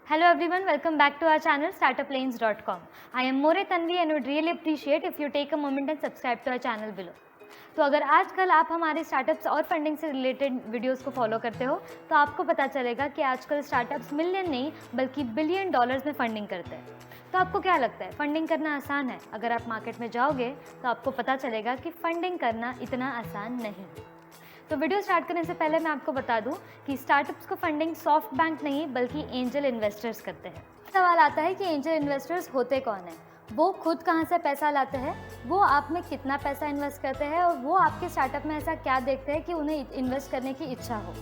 Hello everyone, welcome back to our channel startuplanes.com. I am More Tanvi and would really appreciate if you take a moment and subscribe to our channel below. तो अगर आजकल आप हमारे startups और funding से related videos को follow करते हो तो आपको पता चलेगा कि आजकल स्टार्टअप्स मिलियन नहीं बल्कि बिलियन डॉलर्स में फंडिंग करते हैं। तो आपको क्या लगता है फंडिंग करना आसान है? अगर आप मार्केट में जाओगे तो आपको पता चलेगा कि फंडिंग करना इतना आसान नहीं। तो वीडियो स्टार्ट करने से पहले मैं आपको बता दूं कि स्टार्टअप्स को फंडिंग सॉफ्ट बैंक नहीं बल्कि एंजल इन्वेस्टर्स करते हैं। सवाल आता है कि एंजल इन्वेस्टर्स होते कौन हैं? वो खुद कहाँ से पैसा लाते हैं, वो आप में कितना पैसा इन्वेस्ट करते हैं और वो आपके स्टार्टअप में ऐसा क्या देखते हैं कि उन्हें इन्वेस्ट करने की इच्छा हो।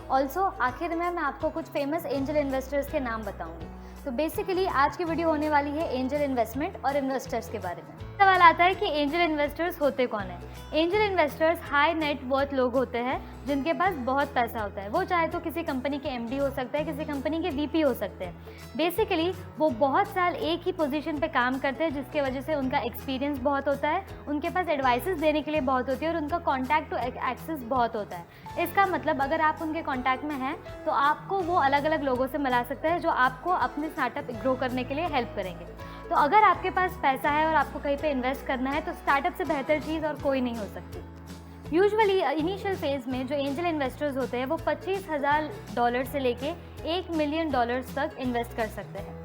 ऑल्सो आखिर में मैं आपको कुछ फेमस एंजल इन्वेस्टर्स के नाम बताऊंगी। तो बेसिकली आज की वीडियो होने वाली है एंजल इन्वेस्टमेंट और इन्वेस्टर्स के बारे में। सवाल आता है कि एंजल इन्वेस्टर्स होते कौन है? Angel investors high net worth लोग होते हैं जिनके पास बहुत पैसा होता है। वो चाहे तो किसी कंपनी के एमडी हो सकते हैं, किसी कंपनी के वीपी हो सकते हैं। बेसिकली वो बहुत साल एक ही पोजीशन पे काम करते हैं जिसके वजह से उनका एक्सपीरियंस बहुत होता है, उनके पास एडवाइसेस देने के लिए बहुत होती है और उनका कॉन्टैक्ट टू एक्सेस बहुत होता है। इसका मतलब अगर आप उनके कॉन्टैक्ट में हैं तो आपको वो अलग अलग लोगों से मिला सकते हैं जो आपको अपने स्टार्टअप ग्रो करने के लिए हेल्प करेंगे। तो अगर आपके पास पैसा है और आपको कहीं पे इन्वेस्ट करना है तो स्टार्टअप से बेहतर चीज़ और कोई नहीं हो सकती। यूजुअली इनिशियल फेज में जो एंजल इन्वेस्टर्स होते हैं वो $25,000 से लेके $1 मिलियन तक इन्वेस्ट कर सकते हैं।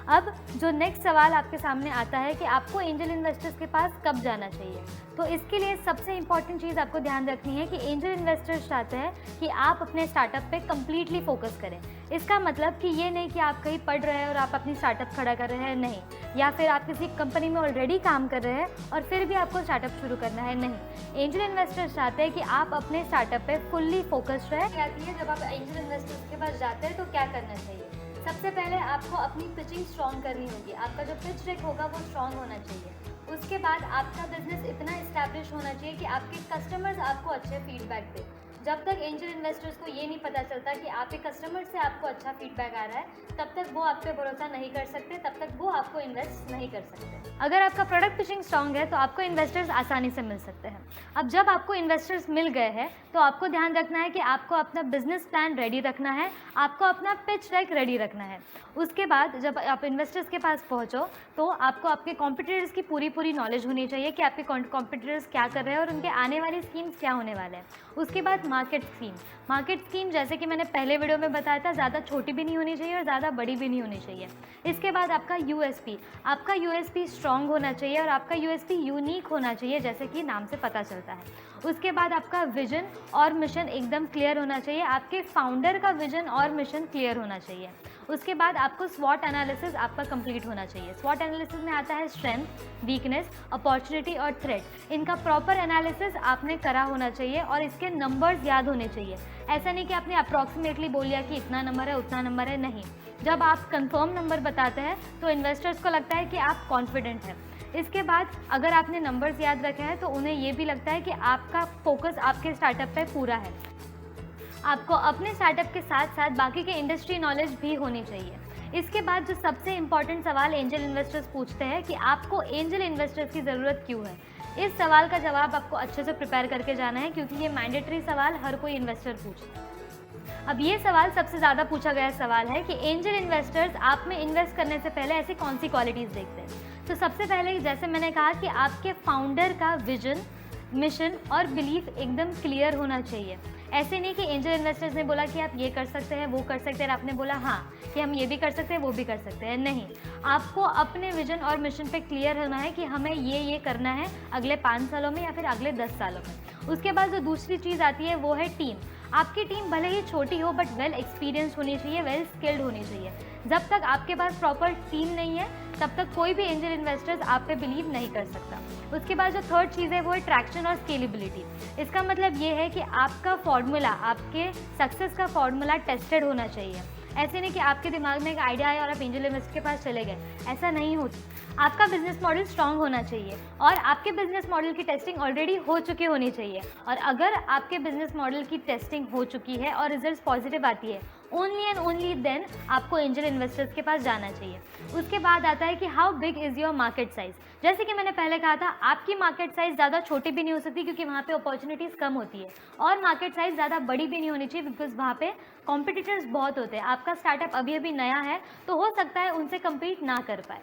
अब जो नेक्स्ट सवाल आपके सामने आता है कि आपको एंजल इन्वेस्टर्स के पास कब जाना चाहिए, तो इसके लिए सबसे इम्पॉर्टेंट चीज़ आपको ध्यान रखनी है कि एंजल इन्वेस्टर्स चाहते हैं कि आप अपने स्टार्टअप पे कम्प्लीटली फोकस करें। इसका मतलब कि ये नहीं कि आप कहीं पढ़ रहे हैं और आप अपनी स्टार्टअप खड़ा कर रहे हैं, नहीं, या फिर आप किसी कंपनी में ऑलरेडी काम कर रहे हैं और फिर भी आपको स्टार्टअप शुरू करना है, नहीं। एंजल इन्वेस्टर्स चाहते हैं कि आप अपने स्टार्टअप पे फुल्ली फोकस्ड रहें। क्या है जब आप एंजल इन्वेस्टर्स के पास जाते हैं तो क्या करना चाहिए? सबसे पहले आपको अपनी पिचिंग स्ट्रॉन्ग करनी होगी। आपका जो पिच डेक होगा वो स्ट्रॉन्ग होना चाहिए। उसके बाद आपका बिजनेस इतना इस्टेब्लिश होना चाहिए कि आपके कस्टमर्स आपको अच्छे फीडबैक दें। जब तक एंजल इन्वेस्टर्स को ये नहीं पता चलता कि आपके कस्टमर से आपको अच्छा फीडबैक आ रहा है तब तक वो आप पे भरोसा नहीं कर सकते, तब तक वो आपको इन्वेस्ट नहीं कर सकते। अगर आपका प्रोडक्ट पिचिंग स्ट्रॉन्ग है तो आपको इन्वेस्टर्स आसानी से मिल सकते हैं। अब जब आपको इन्वेस्टर्स मिल गए हैं तो आपको ध्यान रखना है कि आपको अपना बिजनेस प्लान रेडी रखना है, आपको अपना पिच डेक रेडी रखना है। उसके बाद जब आप इन्वेस्टर्स के पास पहुंचो तो आपको आपके कॉम्पिटिटर्स की पूरी नॉलेज होनी चाहिए कि आपके कॉम्पिटिटर्स क्या कर रहे हैं और उनके आने वाली स्कीम्स क्या होने वाले हैं। उसके बाद मार्केट स्कीम जैसे कि मैंने पहले वीडियो में बताया था, ज़्यादा छोटी भी नहीं होनी चाहिए और ज़्यादा बड़ी भी नहीं होनी चाहिए। इसके बाद आपका यूएसपी स्ट्रॉन्ग होना चाहिए और आपका यूएसपी यूनिक होना चाहिए जैसे कि नाम से पता चलता है। उसके बाद आपका विजन और मिशन एकदम क्लियर होना चाहिए, आपके फाउंडर का विजन और मिशन क्लियर होना चाहिए। उसके बाद आपको स्वॉट एनालिसिस आपका कंप्लीट होना चाहिए। स्वॉट एनालिसिस में आता है स्ट्रेंथ, वीकनेस, अपॉर्चुनिटी और थ्रेट। इनका प्रॉपर एनालिसिस आपने करा होना चाहिए और इसके नंबर्स याद होने चाहिए। ऐसा नहीं कि आपने अप्रॉक्सीमेटली बोल लिया कि इतना नंबर है उतना नंबर है, नहीं। जब आप कंफर्म नंबर बताते हैं तो इन्वेस्टर्स को लगता है कि आप कॉन्फिडेंट हैं। इसके बाद अगर आपने नंबर्स याद रखे हैं तो उन्हें ये भी लगता है कि आपका फोकस आपके स्टार्टअप पे पूरा है। आपको अपने स्टार्टअप के साथ साथ बाकी के इंडस्ट्री नॉलेज भी होनी चाहिए। इसके बाद जो सबसे इम्पॉर्टेंट सवाल एंजल इन्वेस्टर्स पूछते हैं कि आपको एंजल इन्वेस्टर्स की ज़रूरत क्यों है। इस सवाल का जवाब आपको अच्छे से प्रिपेयर करके जाना है क्योंकि ये मैंडेटरी सवाल हर कोई इन्वेस्टर पूछता है। अब ये सवाल सबसे ज़्यादा पूछा गया सवाल है कि एंजल इन्वेस्टर्स आप में इन्वेस्ट करने से पहले ऐसी कौन सी क्वालिटीज़ देखते हैं। तो सबसे पहले जैसे मैंने कहा कि आपके फाउंडर का विजन, मिशन और बिलीफ एकदम क्लियर होना चाहिए। ऐसे नहीं कि एंजल इन्वेस्टर्स ने बोला कि आप ये कर सकते हैं, वो कर सकते हैं और आपने बोला हाँ कि हम ये भी कर सकते हैं, वो भी कर सकते हैं, नहीं। आपको अपने विजन और मिशन पे क्लियर होना है कि हमें ये करना है अगले 5 सालों में या फिर अगले 10 सालों में। उसके बाद जो दूसरी चीज़ आती है वो है टीम। आपकी टीम भले ही छोटी हो बट वेल एक्सपीरियंस्ड होनी चाहिए, वेल स्किल्ड होनी चाहिए। जब तक आपके पास प्रॉपर टीम नहीं है तब तक कोई भी एंजल इन्वेस्टर्स आप पे बिलीव नहीं कर सकता। उसके बाद जो थर्ड चीज़ है वो है ट्रैक्शन और स्केलेबिलिटी। इसका मतलब ये है कि आपका फॉर्मूला, आपके सक्सेस का फॉर्मूला टेस्टेड होना चाहिए। ऐसे नहीं कि आपके दिमाग में एक आइडिया आया और आप एंजल इन्वेस्टर के पास चले गए, ऐसा नहीं होता। आपका बिजनेस मॉडल स्ट्रांग होना चाहिए और आपके बिजनेस मॉडल की टेस्टिंग ऑलरेडी हो चुकी होनी चाहिए। और अगर आपके बिजनेस मॉडल की टेस्टिंग हो चुकी है और रिजल्ट्स पॉजिटिव आती है ओनली एंड ओनली देन आपको एंजल इन्वेस्टर्स के पास जाना चाहिए। उसके बाद आता है कि how big is your market size. जैसे कि मैंने पहले कहा था, आपकी मार्केट साइज़ ज़्यादा छोटी भी नहीं हो सकती क्योंकि वहाँ पे अपॉर्चुनिटीज़ कम होती है, और मार्केट साइज़ ज़्यादा बड़ी भी नहीं होनी चाहिए बिकॉज वहाँ पे कॉम्पिटिटर्स बहुत होते हैं। आपका स्टार्टअप अभी अभी नया है तो हो सकता है उनसे कम्पीट ना कर पाए।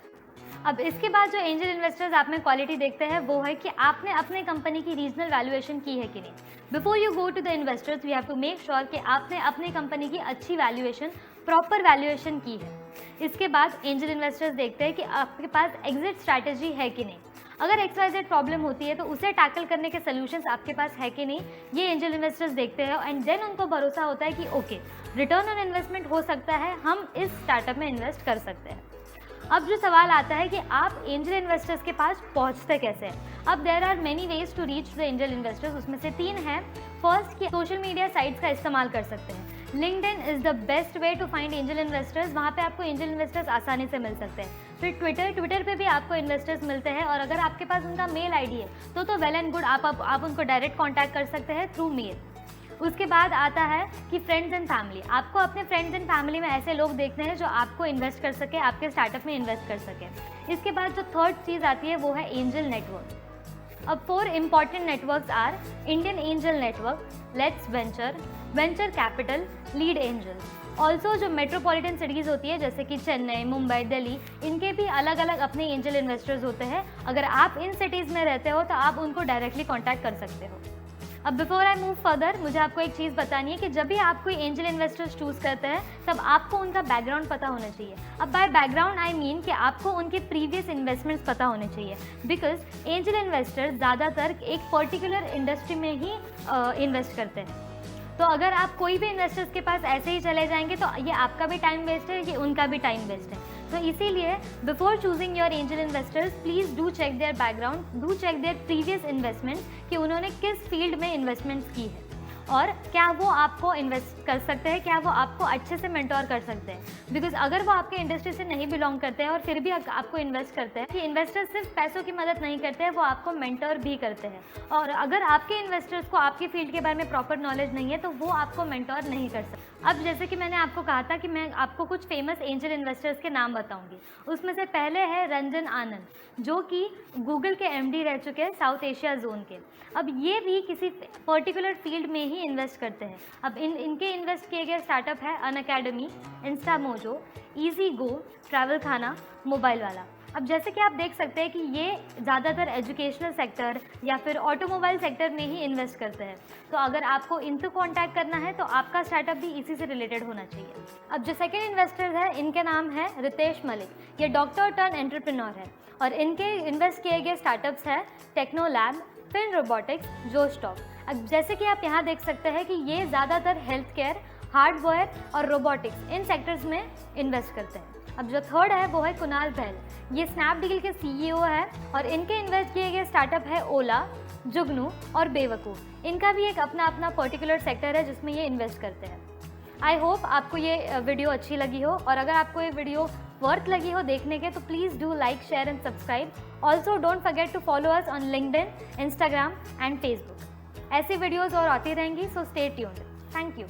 अब इसके बाद जो एंजल इन्वेस्टर्स आप में क्वालिटी देखते हैं वो है कि आपने अपने कंपनी की रीजनल वैल्यूएशन की है कि नहीं। Before you go to the investors we have to make sure कि आपने अपने कंपनी की अच्छी वैल्यूएशन, प्रॉपर वैल्यूएशन की है। इसके बाद एंजल इन्वेस्टर्स देखते हैं कि आपके पास एग्जिट स्ट्रैटेजी है कि नहीं। अगर XYZ प्रॉब्लम होती है तो उसे टैकल करने के सोल्यूशंस आपके पास है कि नहीं, ये एंजल इन्वेस्टर्स देखते हैं एंड देन उनको भरोसा होता है कि ओके, रिटर्न ऑन इन्वेस्टमेंट हो सकता है, हम इस स्टार्टअप में इन्वेस्ट कर सकते हैं। अब जो सवाल आता है कि आप एंजल इन्वेस्टर्स के पास पहुंचते कैसे हैं। अब there are many ways to reach the angel investors, उसमें से 3 हैं। फर्स्ट, कि सोशल मीडिया साइट्स का इस्तेमाल कर सकते हैं। LinkedIn is the best way to find angel investors, वहाँ पे आपको एंजल इन्वेस्टर्स आसानी से मिल सकते हैं। फिर ट्विटर पे भी आपको इन्वेस्टर्स मिलते हैं, और अगर आपके पास उनका मेल ID है तो वेल एंड गुड, आप उनको डायरेक्ट कॉन्टैक्ट कर सकते हैं थ्रू मेल। उसके बाद आता है कि फ्रेंड्स एंड फैमिली। आपको अपने फ्रेंड्स एंड फैमिली में ऐसे लोग देखते हैं जो आपको इन्वेस्ट कर सके, आपके स्टार्टअप में इन्वेस्ट कर सके। इसके बाद जो थर्ड चीज़ आती है वो है एंजल नेटवर्क। अब 4 important networks are Indian angel network, let's venture, venture capital, lead angel. Also जो मेट्रोपॉलिटन सिटीज़ होती है जैसे कि चेन्नई, मुंबई, दिल्ली, इनके भी अलग अलग अपने एंजल इन्वेस्टर्स होते हैं। अगर आप इन सिटीज़ में रहते हो तो आप उनको डायरेक्टली कॉन्टैक्ट कर सकते हो। अब बिफोर आई मूव फर्दर, मुझे आपको एक चीज़ बतानी है कि जब भी आप कोई एंजल इन्वेस्टर्स चूज़ करते हैं तब आपको उनका बैकग्राउंड पता होना चाहिए। अब बाय बैकग्राउंड आई मीन कि आपको उनके प्रीवियस इन्वेस्टमेंट्स पता होने चाहिए, बिकॉज एंजल इन्वेस्टर्स ज़्यादातर एक पर्टिकुलर इंडस्ट्री में ही इन्वेस्ट करते हैं। तो अगर आप कोई भी इन्वेस्टर्स के पास ऐसे ही चले जाएंगे तो ये आपका भी टाइम वेस्ट है, ये उनका भी टाइम वेस्ट है। तो इसीलिए before choosing your angel investors please do check their background, do check their previous investments कि उन्होंने किस फील्ड में इन्वेस्टमेंट्स की है और क्या वो आपको इन्वेस्ट कर सकते हैं, क्या वो आपको अच्छे से मेंटोर कर सकते हैं। बिकॉज अगर वो आपके इंडस्ट्री से नहीं बिलोंग करते हैं और फिर भी आपको इन्वेस्ट करते हैं, कि इन्वेस्टर्स सिर्फ पैसों की मदद नहीं करते हैं, वो आपको मेंटोर भी करते हैं। और अगर आपके इन्वेस्टर्स को आपकी फील्ड के बारे में प्रॉपर नॉलेज नहीं है तो वो आपको मेंटोर नहीं कर सकते। अब जैसे कि मैंने आपको कहा था कि मैं आपको कुछ फेमस एंजल इन्वेस्टर्स के नाम बताऊंगी। उसमें से पहले है रंजन आनंद, जो कि गूगल के MD रह चुके हैं साउथ एशिया जोन के। अब ये भी किसी पर्टिकुलर फील्ड में ही इन्वेस्ट करते हैं। अब इनके इन्वेस्ट किए गए स्टार्टअप है अनअकैडमी, इंस्टामोजो, ईजी गो, ट्रैवल खाना, मोबाइल वाला। अब जैसे कि आप देख सकते हैं कि ये ज़्यादातर एजुकेशनल सेक्टर या फिर ऑटोमोबाइल सेक्टर में ही इन्वेस्ट करते हैं। तो अगर आपको इनको कांटेक्ट करना है तो आपका स्टार्टअप भी इसी से रिलेटेड होना चाहिए। अब जो सेकंड इन्वेस्टर है इनके नाम है रितेश मलिक। ये डॉक्टर टर्न एंटरप्रेन्योर है और इनके इन्वेस्ट किए गए स्टार्टअप्स हैं टेक्नो लैब, फिन रोबोटिक्स, जोस्टॉक। अब जैसे कि आप यहाँ देख सकते हैं कि ये ज़्यादातर हेल्थ केयर, हार्डवेयर और रोबोटिक्स इन सेक्टर्स में इन्वेस्ट करते हैं। अब जो थर्ड है वो है कुणाल बहल। ये स्नैपडील के CEO है और इनके इन्वेस्ट किए गए स्टार्टअप है ओला, जुगनू और बेवकूफ़। इनका भी एक अपना अपना पर्टिकुलर सेक्टर है जिसमें ये इन्वेस्ट करते हैं। आई होप आपको ये वीडियो अच्छी लगी हो, और अगर आपको ये वीडियो वर्थ लगी हो देखने के तो please do like, share and subscribe. Also don't forget to follow us on LinkedIn, Instagram and Facebook. ऐसी वीडियोज़ और आती रहेंगी, so stay tuned. Thank you.